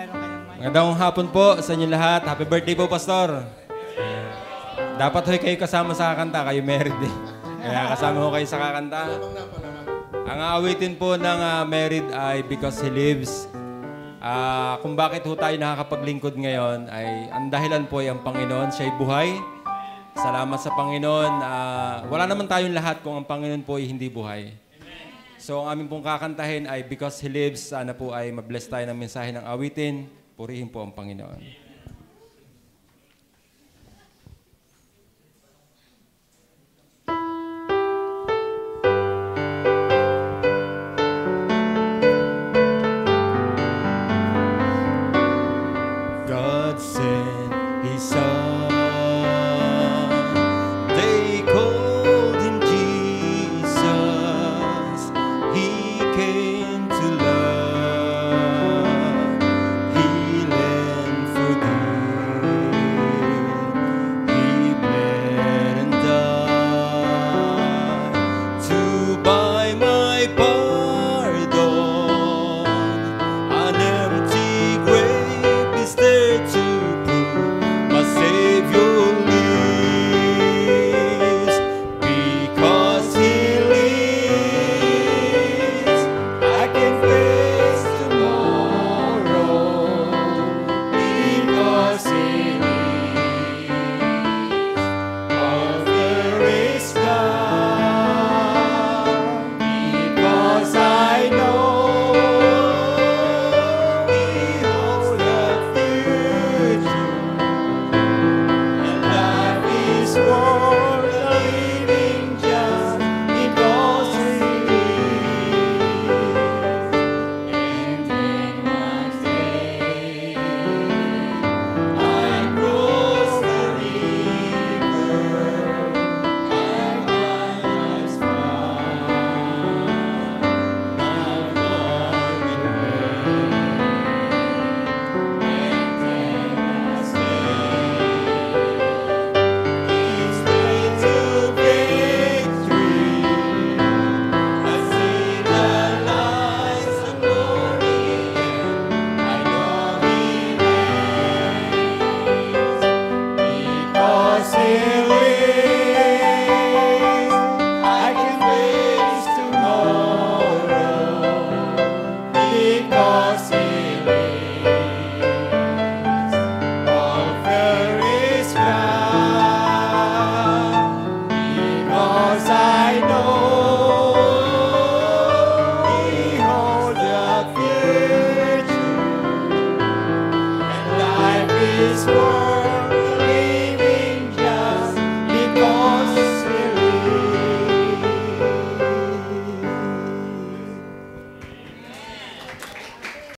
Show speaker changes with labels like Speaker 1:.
Speaker 1: Magandang hapon po sa inyo lahat. Happy birthday po, Pastor. Dapat hoy kayo kasama sa kakanta. Kayo married eh. Kaya kasama ho kayo sa kakanta. Ang aawitin po ng married ay Because He Lives. Kung bakit ho tayo nakakapaglingkod ngayon ay ang dahilan po ay ang Panginoon. Siya'y buhay. Salamat sa Panginoon. Wala naman tayong lahat kung ang Panginoon po ay hindi buhay. So ang aming pong kakantahin ay Because He Lives. Sana po ay mabless tayo ng mensahe ng awitin. Purihin po ang Panginoon. God sent His Son. They called Him Jesus. He came to love, heal and forgive. He bled and died to buy my pardon. An empty grave is there to prove my Savior lives. Because He lives, I can face tomorrow. Because He lives, all fear is gone. Because I know He holds the future, and life is worth living just because He lives. And then one day I cross the river, my life's found, my Lord will and then I Each way to victory, I see the lights of glory, and I know He reigns. Because He lives, I can face tomorrow. Because He lives, all fear is gone. Because I know He holds the future, and life is